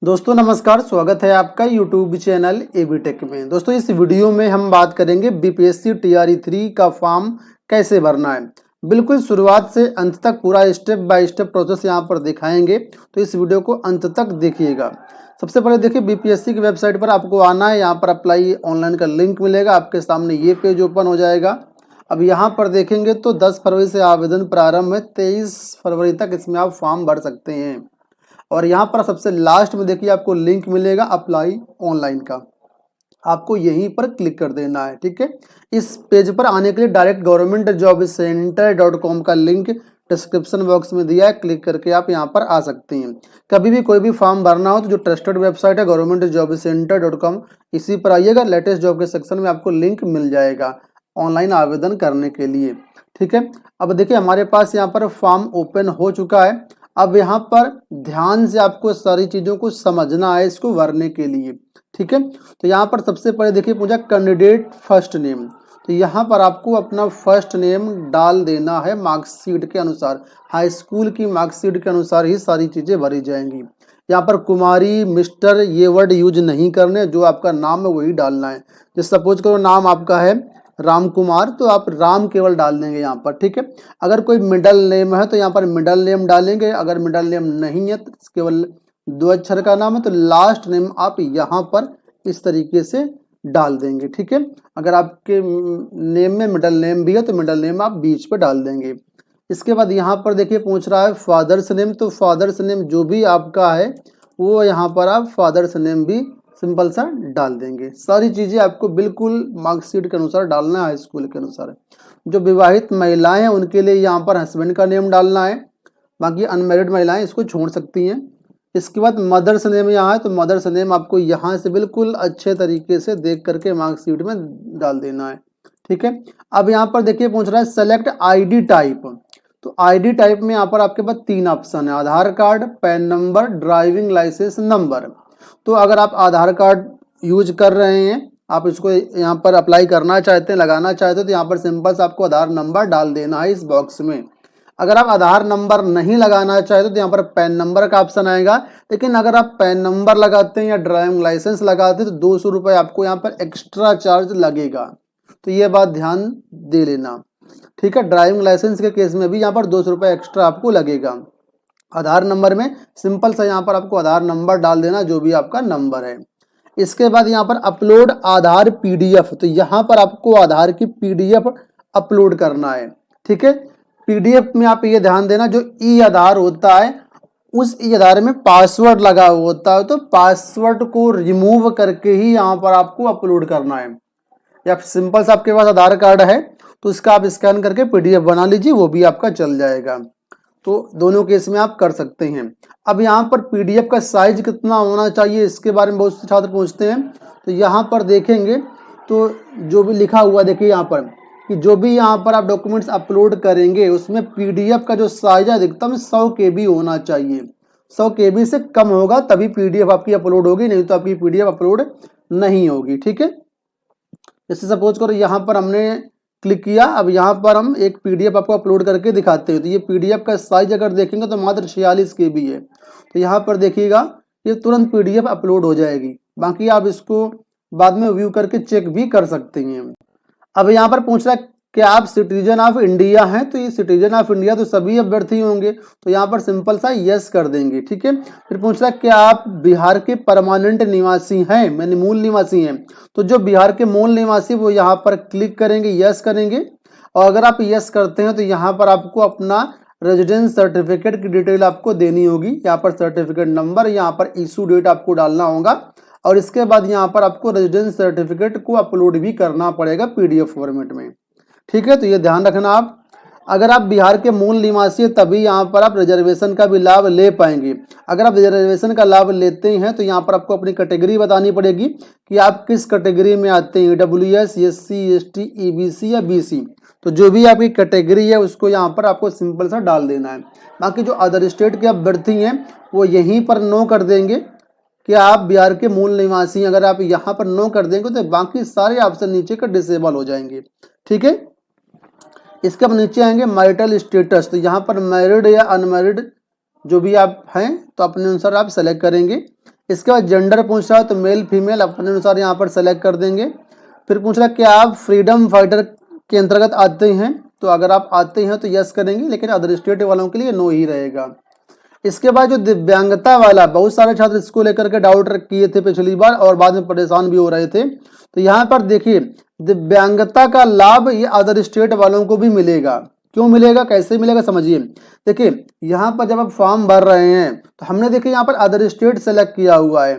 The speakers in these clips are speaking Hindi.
दोस्तों नमस्कार, स्वागत है आपका यूट्यूब चैनल एबी टेक में। दोस्तों इस वीडियो में हम बात करेंगे बीपीएससी टीआरई 3 का फॉर्म कैसे भरना है। बिल्कुल शुरुआत से अंत तक पूरा स्टेप बाय स्टेप प्रोसेस यहाँ पर दिखाएंगे, तो इस वीडियो को अंत तक देखिएगा। सबसे पहले देखिए, बीपीएससी की वेबसाइट पर आपको आना है। यहाँ पर अप्लाई ऑनलाइन का लिंक मिलेगा, आपके सामने ये पेज ओपन हो जाएगा। अब यहाँ पर देखेंगे तो 10 फरवरी से आवेदन प्रारंभ है, 23 फरवरी तक इसमें आप फॉर्म भर सकते हैं। और यहाँ पर सबसे लास्ट में देखिए आपको लिंक मिलेगा अप्लाई ऑनलाइन का, आपको यहीं पर क्लिक कर देना है। ठीक है, इस पेज पर आने के लिए डायरेक्ट governmentjobcenter.com का लिंक डिस्क्रिप्शन बॉक्स में दिया है, क्लिक करके आप यहाँ पर आ सकते हैं। कभी भी कोई भी फॉर्म भरना हो तो जो ट्रस्टेड वेबसाइट है governmentjobcenter.com, इसी पर आइएगा। लेटेस्ट जॉब के सेक्शन में आपको लिंक मिल जाएगा ऑनलाइन आवेदन करने के लिए। ठीक है, अब देखिए हमारे पास यहाँ पर फॉर्म ओपन हो चुका है। अब यहाँ पर ध्यान से आपको सारी चीज़ों को समझना है इसको भरने के लिए। ठीक है, तो यहाँ पर सबसे पहले देखिए पूछा कैंडिडेट फर्स्ट नेम, तो यहाँ पर आपको अपना फर्स्ट नेम डाल देना है मार्कशीट के अनुसार। हाई स्कूल की मार्कशीट के अनुसार ही सारी चीज़ें भरी जाएंगी। यहाँ पर कुमारी, मिस्टर ये वर्ड यूज नहीं करने, जो आपका नाम है वही डालना है। जैसे सपोज करो नाम आपका है राम कुमार, तो आप राम केवल डाल देंगे यहाँ पर। ठीक है, अगर कोई मिडल नेम है तो यहाँ पर मिडल नेम डालेंगे। अगर मिडल नेम नहीं है तो केवल 2 अक्षर का नाम है तो लास्ट नेम आप यहाँ पर इस तरीके से डाल देंगे। ठीक है, अगर आपके नेम में मिडल नेम भी है तो मिडल नेम आप बीच पे डाल देंगे। इसके बाद यहाँ पर देखिए पूछ रहा है फादर्स नेम, तो फादर्स नेम जो भी आपका है वो यहाँ पर आप फादर्स नेम भी सिंपल सा डाल देंगे। सारी चीज़ें आपको बिल्कुल मार्कशीट के अनुसार डालना है, हाई स्कूल के अनुसार। जो विवाहित महिलाएं हैं उनके लिए यहाँ पर हस्बैंड का नेम डालना है, बाकी अनमैरिड महिलाएं इसको छोड़ सकती हैं। इसके बाद मदर्स नेम यहाँ है, तो मदर्स नेम आपको यहाँ से बिल्कुल अच्छे तरीके से देख करके मार्कशीट में डाल देना है। ठीक है, अब यहाँ पर देखिए पूछ रहा है सेलेक्ट आईडी टाइप, तो आईडी टाइप में यहाँ पर आपके पास 3 ऑप्शन है, Aadhaar card, PAN number, driving licence number. तो अगर आप आधार कार्ड यूज कर रहे हैं, आप इसको यहाँ पर अप्लाई करना चाहते हैं, लगाना चाहते हैं, तो यहाँ पर सिंपल से आपको आधार नंबर डाल देना है इस बॉक्स में। अगर आप आधार नंबर नहीं लगाना चाहते तो यहाँ पर पैन नंबर का ऑप्शन आएगा। लेकिन अगर आप पैन नंबर लगाते हैं या ड्राइविंग लाइसेंस लगाते हैं तो 200 रुपये आपको यहाँ पर एक्स्ट्रा चार्ज लगेगा, तो ये बात ध्यान दे लेना। ठीक है, ड्राइविंग लाइसेंस के केस में भी यहाँ पर 200 रुपये एक्स्ट्रा आपको लगेगा। आधार नंबर में सिंपल सा यहाँ पर आपको आधार नंबर डाल देना, जो भी आपका नंबर है। इसके बाद यहाँ पर अपलोड आधार पीडीएफ, तो यहाँ पर आपको आधार की पीडीएफ अपलोड करना है। ठीक है, पीडीएफ में आप ये ध्यान देना जो ई आधार होता है उस ई आधार में पासवर्ड लगा होता है, तो पासवर्ड को रिमूव करके ही यहाँ पर आपको अपलोड करना है। या सिंपल सा आपके पास आधार कार्ड है तो उसका आप स्कैन करके पीडीएफ बना लीजिए, वो भी आपका चल जाएगा। तो दोनों केस में आप कर सकते हैं। अब यहाँ पर पीडीएफ का साइज कितना होना चाहिए इसके बारे में बहुत से छात्र पूछते हैं, तो यहाँ पर देखेंगे तो जो भी लिखा हुआ देखिए यहाँ पर कि जो भी यहाँ पर आप डॉक्यूमेंट्स अपलोड करेंगे उसमें पीडीएफ का जो साइज है अधिकतम 100 KB होना चाहिए। 100 KB से कम होगा तभी पीडीएफ आपकी अपलोड होगी, नहीं तो आपकी पीडीएफ अपलोड नहीं होगी। ठीक है, जैसे सपोज करो यहाँ पर हमने क्लिक किया, अब यहाँ पर हम एक पीडीएफ आपको अपलोड करके दिखाते हैं। तो ये पीडीएफ का साइज अगर देखेंगे तो मात्र 46 KB है। तो यहाँ पर देखिएगा ये तुरंत पीडीएफ अपलोड हो जाएगी, बाकी आप इसको बाद में व्यू करके चेक भी कर सकते हैं। अब यहाँ पर पूछ रहा है कि आप सिटीजन ऑफ इंडिया हैं, तो ये सिटीजन ऑफ इंडिया तो सभी अभ्यर्थी होंगे, तो यहाँ पर सिंपल सा यस कर देंगे। ठीक है, फिर पूछ रहा है कि आप बिहार के परमानेंट निवासी हैं, यानी मूल निवासी हैं, तो जो बिहार के मूल निवासी वो यहाँ पर क्लिक करेंगे, यस करेंगे। और अगर आप यस करते हैं तो यहाँ पर आपको अपना रेजिडेंस सर्टिफिकेट की डिटेल आपको देनी होगी। यहाँ पर सर्टिफिकेट नंबर, यहाँ पर इशू डेट आपको डालना होगा, और इसके बाद यहाँ पर आपको रेजिडेंस सर्टिफिकेट को अपलोड भी करना पड़ेगा पीडीएफ फॉर्मेट में। ठीक है, तो ये ध्यान रखना आप। अगर आप बिहार के मूल निवासी हैं तभी यहाँ पर आप रिजर्वेशन का भी लाभ ले पाएंगे। अगर आप रिजर्वेशन का लाभ लेते हैं तो यहाँ पर आपको अपनी कैटेगरी बतानी पड़ेगी कि आप किस कैटेगरी में आते हैं, EWS, SC, ST, EBC या BC। तो जो भी आपकी कैटेगरी है उसको यहाँ पर आपको सिंपल सा डाल देना है। बाकी जो अदर स्टेट के अभ्यर्थी हैं वो यहीं पर नो कर देंगे कि आप बिहार के मूल निवासी हैं। अगर आप यहाँ पर नो कर देंगे तो बाकी सारे ऑप्शन नीचे का डिसेबल हो जाएंगे। ठीक है, इसके अब नीचे आएंगे मैरिटल स्टेटस, तो यहाँ पर मैरिड या अनमैरिड जो भी आप हैं तो अपने अनुसार आप सेलेक्ट करेंगे। इसके बाद जेंडर पूछ रहा है तो मेल फीमेल अपने अनुसार यहाँ पर सेलेक्ट कर देंगे। फिर पूछ रहा है कि आप फ्रीडम फाइटर के अंतर्गत आते हैं, तो अगर आप आते हैं तो यस करेंगे, लेकिन अदर स्टेट वालों के लिए नो ही रहेगा। इसके बाद जो दिव्यांगता वाला, बहुत सारे छात्र इसको लेकर के डाउट किए थे पिछली बार और बाद में परेशान भी हो रहे थे। तो यहाँ पर देखिए दिव्यांगता का लाभ ये अदर स्टेट वालों को भी मिलेगा। क्यों मिलेगा, कैसे मिलेगा, समझिए। देखिए यहाँ पर जब आप फॉर्म भर रहे हैं तो हमने देखिए यहाँ पर अदर स्टेट सेलेक्ट किया हुआ है,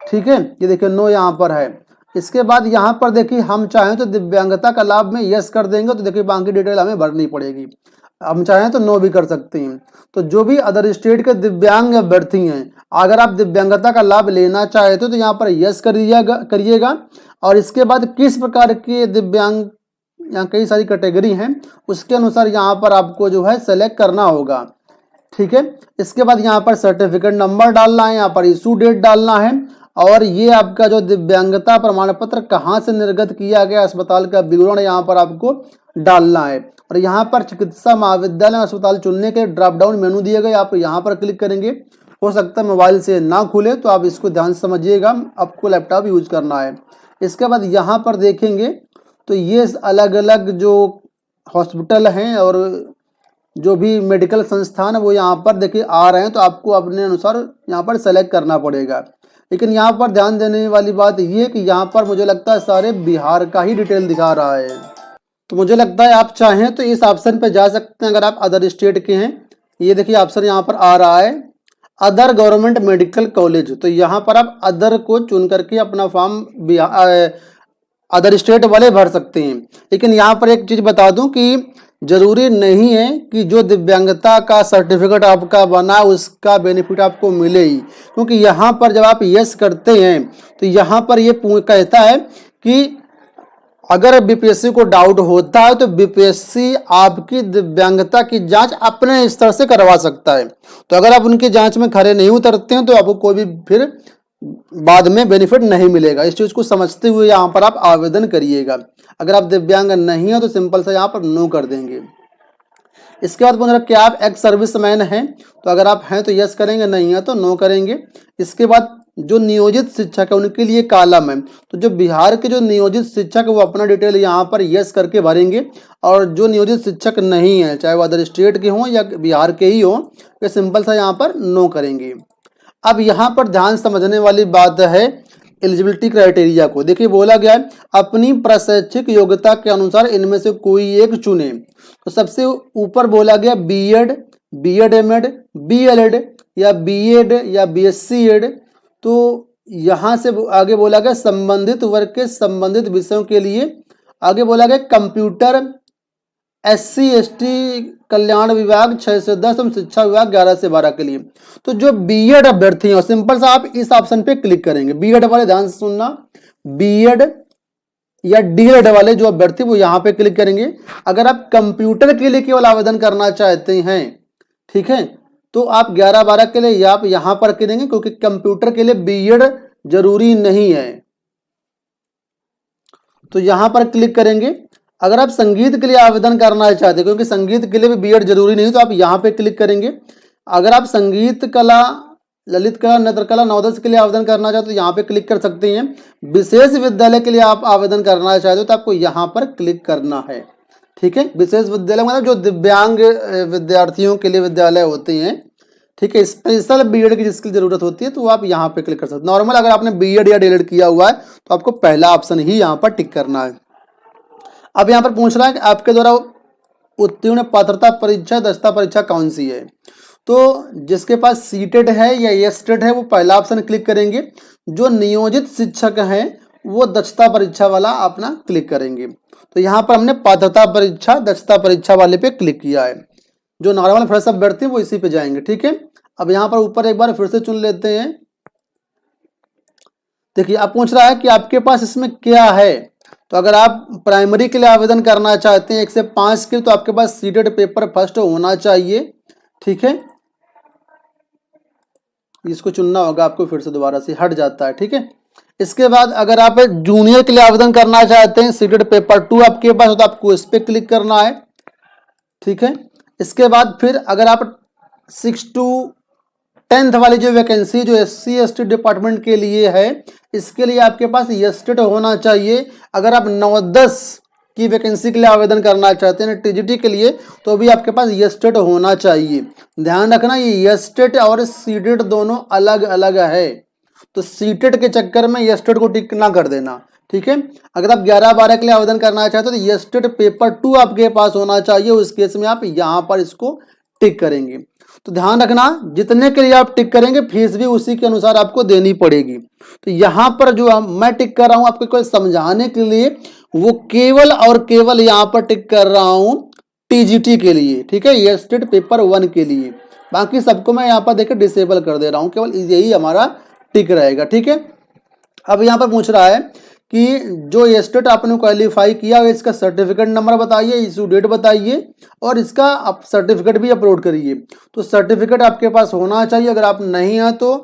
ठीक है, ये देखिए नो यहाँ पर है। इसके बाद यहाँ पर देखिए हम चाहें तो दिव्यांगता का लाभ में यस कर देंगे, तो देखिए बाकी डिटेल हमें भरनी पड़ेगी। हम चाहें तो नो भी कर सकते हैं। तो जो भी अदर स्टेट के दिव्यांग अभ्यर्थी हैं, अगर आप दिव्यांगता का लाभ लेना चाहते हो तो यहाँ पर यस करिएगा। और इसके बाद किस प्रकार के दिव्यांग, यहाँ कई सारी कैटेगरी हैं, उसके अनुसार यहाँ पर आपको जो है सेलेक्ट करना होगा, ठीक है। इसके बाद यहाँ पर सर्टिफिकेट नंबर डालना है, यहाँ पर इशू डेट डालना है, और ये आपका जो दिव्यांगता प्रमाण पत्र कहाँ से निर्गत किया गया, अस्पताल का विवरण यहाँ पर आपको डालना है। और यहाँ पर चिकित्सा महाविद्यालय अस्पताल चुनने के ड्रॉप डाउन मेनू दिए गए, आप यहाँ पर क्लिक करेंगे। हो सकता है मोबाइल से ना खुले, तो आप इसको ध्यान से समझिएगा, आपको लैपटॉप यूज करना है। इसके बाद यहाँ पर देखेंगे तो ये अलग अलग जो हॉस्पिटल हैं और जो भी मेडिकल संस्थान वो यहाँ पर देखिए आ रहे हैं, तो आपको अपने अनुसार यहाँ पर सेलेक्ट करना पड़ेगा। लेकिन यहाँ पर ध्यान देने वाली बात ये कि यहाँ पर मुझे लगता है सारे बिहार का ही डिटेल दिखा रहा है। तो मुझे लगता है आप चाहें तो इस ऑप्शन पे जा सकते हैं अगर आप अदर स्टेट के हैं। ये देखिए ऑप्शन यहाँ पर आ रहा है अदर गवर्नमेंट मेडिकल कॉलेज, तो यहाँ पर आप अदर को चुन करके अपना फॉर्म अदर स्टेट वाले भर सकते हैं। लेकिन यहाँ पर एक चीज बता दूं कि जरूरी नहीं है कि जो दिव्यांगता का सर्टिफिकेट आपका बना उसका बेनिफिट आपको मिले ही, क्योंकि यहाँ पर जब आप यस करते हैं तो यहाँ पर ये कहता है कि अगर बीपीएससी को डाउट होता है तो बीपीएससी आपकी दिव्यांगता की जांच अपने स्तर से करवा सकता है। तो अगर आप उनकी जांच में खरे नहीं उतरते हैं तो आपको कोई भी फिर बाद में बेनिफिट नहीं मिलेगा। इस चीज को समझते हुए यहाँ पर आप आवेदन करिएगा। अगर आप दिव्यांग नहीं है तो सिंपल से यहाँ पर नो कर देंगे। इसके बाद पूछ क्या आप एक्स सर्विसमैन हैं, तो अगर आप हैं तो यस करेंगे, नहीं है तो नो करेंगे। इसके बाद जो नियोजित शिक्षक है उनके लिए कॉलम है, तो जो बिहार के जो नियोजित शिक्षक वो अपना डिटेल यहाँ पर यस करके भरेंगे, और जो नियोजित शिक्षक नहीं है चाहे वो अदर स्टेट के हों या बिहार के ही हों, वे सिंपल सा यहाँ पर नो करेंगे। अब यहाँ पर ध्यान समझने वाली बात है एलिजिबिलिटी क्राइटेरिया को। देखिए बोला गया है अपनी प्रशैक्षिक योग्यता के अनुसार इनमें से कोई एक चुने। तो सबसे ऊपर बोला गया बीएड, बीएड एमएड, बीएलएड या बीएड या बीएससी एड। तो यहाँ से आगे बोला गया संबंधित वर्ग के संबंधित विषयों के लिए, आगे बोला गया कंप्यूटर एससी एसटी कल्याण विभाग 6 से 10 एवं शिक्षा विभाग 11 से 12 के लिए। तो जो बीएड अभ्यर्थी हैं सिंपल सा आप इस ऑप्शन पे क्लिक करेंगे। बीएड वाले ध्यान से सुनना, बीएड या डीएड वाले जो अभ्यर्थी वो यहाँ पे क्लिक करेंगे। अगर आप कंप्यूटर के लिए केवल आवेदन करना चाहते हैं, ठीक है, तो आप 11-12 के लिए आप यहाँ पर करेंगे, क्योंकि कंप्यूटर के लिए बीएड जरूरी नहीं है, तो यहाँ पर क्लिक करेंगे। अगर आप संगीत के लिए आवेदन करना चाहते हैं, क्योंकि संगीत के लिए भी बीएड जरूरी नहीं, तो आप यहाँ पे क्लिक करेंगे। अगर आप संगीत कला, ललित कला, नृत्य कला, नवोदय के लिए आवेदन करना चाहते हो तो यहाँ पे क्लिक कर सकते हैं। विशेष विद्यालय के लिए आप आवेदन करना चाहते हो तो आपको यहाँ पर क्लिक करना है, ठीक है। विशेष विद्यालय मतलब जो दिव्यांग विद्यार्थियों के लिए विद्यालय होते हैं, ठीक है। स्पेशल बीएड की जिसकी जरूरत होती है तो आप यहाँ पे क्लिक कर सकते हैं। नॉर्मल अगर आपने बीएड या डीएड किया हुआ है तो आपको पहला ऑप्शन ही यहाँ पर टिक करना है। अब यहाँ पर पूछ रहा है कि आपके द्वारा उत्तीर्ण पात्रता परीक्षा दक्षता परीक्षा कौन सी है। तो जिसके पास सीटेट है या एसटेट है वो पहला ऑप्शन क्लिक करेंगे। जो नियोजित शिक्षक हैं वो दक्षता परीक्षा वाला अपना क्लिक करेंगे। तो यहाँ पर हमने पात्रता परीक्षा दक्षता परीक्षा वाले पे क्लिक किया है। जो नॉर्मल फ्रेश अभ्यर्थी वो इसी पे जाएंगे, ठीक है। अब यहाँ पर ऊपर एक बार फिर से चुन लेते हैं। देखिए अब पूछ रहा है कि आपके पास इसमें क्या है। तो अगर आप प्राइमरी के लिए आवेदन करना चाहते हैं 1 से 5 के, तो आपके पास सीटेड पेपर फर्स्ट होना चाहिए, ठीक है। इसको चुनना होगा आपको, फिर से दोबारा से हट जाता है, ठीक है। इसके बाद अगर आप जूनियर के लिए आवेदन करना चाहते हैं सीटेड पेपर 2 आपके पास हो तो आपको इस पर क्लिक करना है, ठीक है। इसके बाद फिर अगर आप 6 to 10th वाली जो वैकेंसी जो SC ST डिपार्टमेंट के लिए है, इसके लिए आपके पास यस्टेट होना चाहिए। अगर आप 9-10 की वैकेंसी के लिए आवेदन करना चाहते हैं TGT के लिए, तो भी आपके पास यस्टेट होना चाहिए। ध्यान रखना, ये यस्टेट और सीटेट दोनों अलग अलग है, तो सीटेट के चक्कर में यस्टेट को टिक ना कर देना, ठीक है। अगर आप 11-12 के लिए आवेदन करना चाहते हो तो यस्टेट पेपर 2 आपके पास होना चाहिए, उस केस में आप यहाँ पर इसको टिक करेंगे। तो ध्यान रखना, जितने के लिए आप टिक करेंगे फीस भी उसी के अनुसार आपको देनी पड़ेगी। तो यहाँ पर जो मैं टिक कर रहा हूँ आपको समझाने के लिए, वो केवल और केवल यहाँ पर टिक कर रहा हूँ TGT के लिए, ठीक है, यस्टेट पेपर 1 के लिए। बाकी सबको मैं यहाँ पर देखिए डिसेबल कर दे रहा हूँ, केवल यही हमारा टिक रहेगा, ठीक है। अब यहाँ पर पूछ रहा है कि जो यस्टेट आपने क्वालिफाई किया है इसका सर्टिफिकेट नंबर बताइए, इशू डेट बताइए और इसका आप सर्टिफिकेट भी अपलोड करिए। तो सर्टिफिकेट आपके पास होना चाहिए, अगर आप नहीं है तो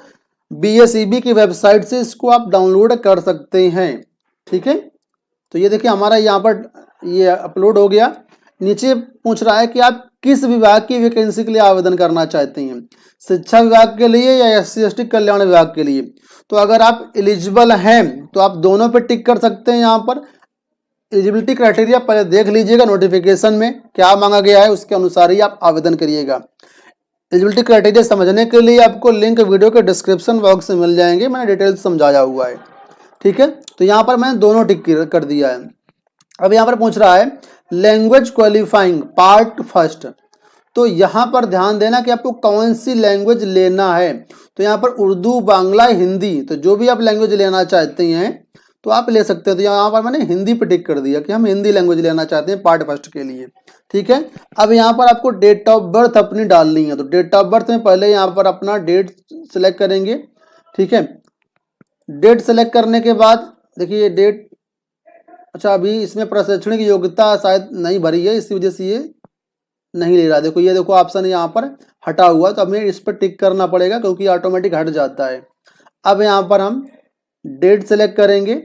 BSEB की वेबसाइट से इसको आप डाउनलोड कर सकते हैं, ठीक है। तो ये देखिए हमारा यहाँ पर ये अपलोड हो गया। नीचे पूछ रहा है कि आप किस विभाग की वैकेंसी के लिए आवेदन करना चाहते हैं, शिक्षा विभाग के लिए या SC ST कल्याण विभाग के लिए। तो अगर आप एलिजिबल हैं तो आप दोनों पे टिक कर सकते हैं। यहाँ पर एलिजिबिलिटी क्राइटेरिया पहले देख लीजिएगा, नोटिफिकेशन में क्या मांगा गया है उसके अनुसार ही आप आवेदन करिएगा। एलिजिबिलिटी क्राइटेरिया समझने के लिए आपको लिंक वीडियो के डिस्क्रिप्शन बॉक्स में मिल जाएंगे, मैंने डिटेल समझाया हुआ है, ठीक है। तो यहाँ पर मैंने दोनों टिक कर दिया है। अब यहाँ पर पूछ रहा है लैंग्वेज क्वालिफाइंग पार्ट फर्स्ट। तो यहाँ पर ध्यान देना कि आपको कौन सी लैंग्वेज लेना है। तो यहाँ पर उर्दू, बांग्ला, हिंदी, तो जो भी आप लैंग्वेज लेना चाहते हैं तो आप ले सकते हैं। तो यहाँ पर मैंने हिंदी पे टिक कर दिया कि हम हिंदी लैंग्वेज लेना चाहते हैं पार्ट फर्स्ट के लिए, ठीक है। अब यहाँ पर आपको डेट ऑफ बर्थ अपनी डालनी है। तो डेट ऑफ बर्थ में पहले यहाँ पर अपना डेट सिलेक्ट करेंगे, ठीक है। डेट सेलेक्ट करने के बाद देखिए डेट, अच्छा अभी इसमें प्रशिक्षण की योग्यता शायद नहीं भरी है, इसी वजह से ये नहीं ले रहा। देखो ये देखो ऑप्शन यहाँ पर हटा हुआ, तो हमें इस पर टिक करना पड़ेगा क्योंकि ऑटोमेटिक हट जाता है। अब यहाँ पर हम डेट सेलेक्ट करेंगे,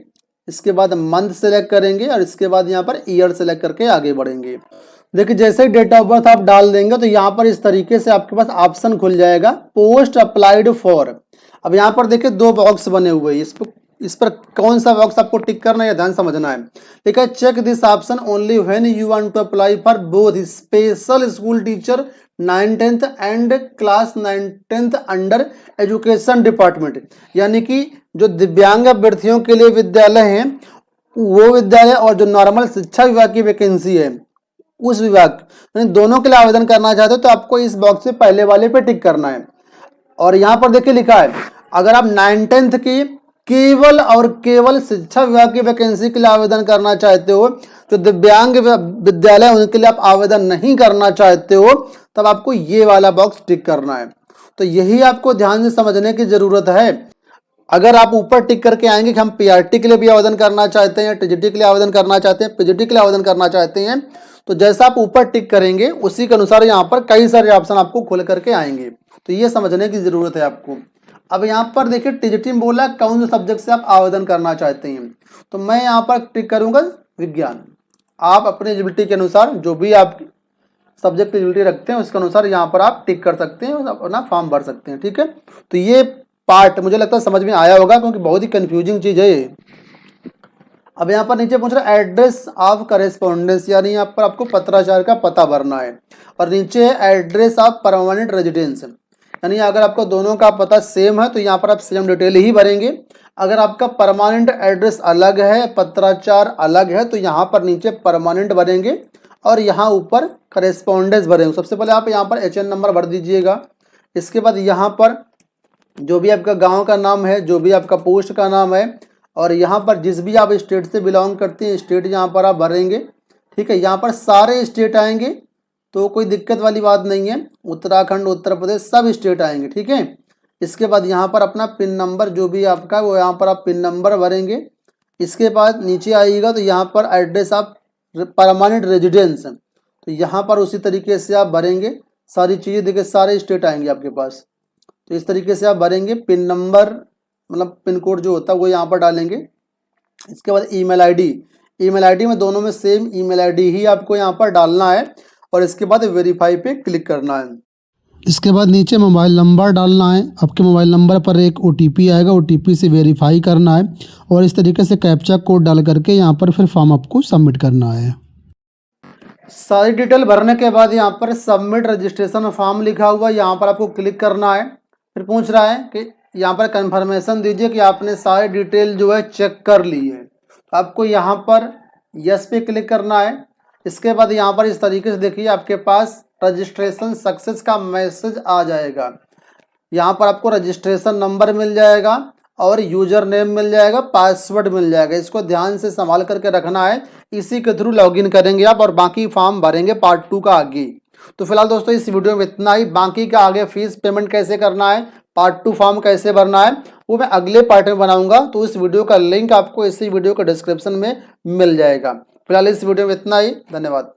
इसके बाद मंथ सेलेक्ट करेंगे और इसके बाद यहाँ पर ईयर सेलेक्ट करके आगे बढ़ेंगे। देखिए जैसे ही डेट ऑफ बर्थ आप डाल देंगे तो यहाँ पर इस तरीके से आपके पास ऑप्शन खुल जाएगा पोस्ट अप्लाइड फॉर। अब यहाँ पर देखिए 2 बॉक्स बने हुए हैं, इस पर कौन सा बॉक्स आपको टिक करना है, ध्यान समझना है। ठीक है, check this option only when you want to apply for both special school teacher 9th and class 9th under education department. यानी कि जो दिव्यांग अभ्यर्थियों के लिए विद्यालय हैं वो विद्यालय और जो नॉर्मल शिक्षा विभाग की वैकेंसी है उस विभाग, दोनों के लिए आवेदन करना चाहते हो तो आपको इस बॉक्स से पहले वाले पे टिक करना है। और यहाँ पर देखिए लिखा है अगर आप 9th की केवल और केवल शिक्षा विभाग की वैकेंसी के लिए आवेदन करना चाहते हो, जो दिव्यांग विद्यालय उनके लिए आप आवेदन नहीं करना चाहते हो, तब आपको ये वाला बॉक्स टिक करना है। तो यही आपको ध्यान से समझने की जरूरत है। अगर आप ऊपर टिक करके आएंगे कि हम PRT के लिए भी आवेदन करना चाहते हैं, TGT के लिए आवेदन करना चाहते हैं, PGT के लिए आवेदन करना चाहते हैं, तो जैसा आप ऊपर टिक करेंगे उसी के अनुसार यहाँ पर कई सारे ऑप्शन आपको खुल करके आएंगे। तो ये समझने की जरूरत है आपको। अब यहाँ पर देखिए TGT में बोला कौन से सब्जेक्ट से आप आवेदन करना चाहते हैं, तो मैं यहाँ पर टिक करूंगा विज्ञान। आप अपने एलिजिबिलिटी के अनुसार जो भी आप सब्जेक्ट एलिजिबिलिटी रखते हैं उसके अनुसार यहाँ पर आप टिक कर सकते हैं और अपना फॉर्म भर सकते हैं। ठीक है, तो ये पार्ट मुझे लगता है समझ में आया होगा क्योंकि बहुत ही कंफ्यूजिंग चीज है ये। अब यहाँ पर नीचे पूछ रहा है एड्रेस ऑफ करेस्पॉन्डेंस, यानी यहाँ पर आपको पत्राचार का पता भरना है। और नीचे है एड्रेस ऑफ परमानेंट रेजिडेंस, यानी अगर आपको दोनों का पता सेम है तो यहाँ पर आप सेम डिटेल ही भरेंगे। अगर आपका परमानेंट एड्रेस अलग है, पत्राचार अलग है, तो यहाँ पर नीचे परमानेंट भरेंगे और यहाँ ऊपर करेस्पॉन्डेंस भरेंगे। सबसे पहले आप यहाँ पर HN नंबर भर दीजिएगा। इसके बाद यहाँ पर जो भी आपका गांव का नाम है, जो भी आपका पोस्ट का नाम है, और यहाँ पर जिस भी आप स्टेट से बिलोंग करते हैं स्टेट यहाँ पर आप भरेंगे। ठीक है, यहाँ पर सारे स्टेट आएंगे तो कोई दिक्कत वाली बात नहीं है, उत्तराखंड, उत्तर प्रदेश सब स्टेट आएंगे। ठीक है, इसके बाद यहाँ पर अपना पिन नंबर जो भी आपका वो यहाँ पर आप पिन नंबर भरेंगे। इसके बाद नीचे आइएगा तो यहाँ पर एड्रेस ऑफ परमानेंट रेजिडेंस, तो यहाँ पर उसी तरीके से आप भरेंगे सारी चीज़ें। देखिए सारे स्टेट आएंगे आपके पास, तो इस तरीके से आप भरेंगे। पिन नंबर मतलब पिन कोड जो होता है वो यहाँ पर डालेंगे। इसके बाद ईमेल आईडी में दोनों में सेम ईमेल आईडी ही आपको यहाँ पर डालना है और इसके बाद वेरीफाई पे क्लिक करना है। इसके बाद नीचे मोबाइल नंबर डालना है। आपके मोबाइल नंबर पर एक OTP आएगा, OTP से वेरीफाई करना है और इस तरीके से कैप्चा कोड डाल करके यहाँ पर फिर फॉर्म आपको सबमिट करना है। सारी डिटेल भरने के बाद यहाँ पर सबमिट रजिस्ट्रेशन फॉर्म लिखा हुआ यहाँ पर आपको क्लिक करना है। फिर पूछ रहा है कि यहाँ पर कंफर्मेशन दीजिए कि आपने सारी डिटेल जो है चेक कर ली है। तो आपको यहाँ पर यस पे क्लिक करना है। इसके बाद यहाँ पर इस तरीके से देखिए आपके पास रजिस्ट्रेशन सक्सेस का मैसेज आ जाएगा। यहाँ पर आपको रजिस्ट्रेशन नंबर मिल जाएगा और यूजर नेम मिल जाएगा, पासवर्ड मिल जाएगा। इसको ध्यान से संभाल करके रखना है। इसी के थ्रू लॉगिन करेंगे आप और बाकी फॉर्म भरेंगे पार्ट 2 का आगे। तो फिलहाल दोस्तों इस वीडियो में इतना ही। बाकी का आगे फीस पेमेंट कैसे करना है, पार्ट 2 फॉर्म कैसे भरना है, वो मैं अगले पार्ट में बनाऊंगा। तो इस वीडियो का लिंक आपको इसी वीडियो के डिस्क्रिप्शन में मिल जाएगा। फिलहाल इस वीडियो में इतना ही। धन्यवाद।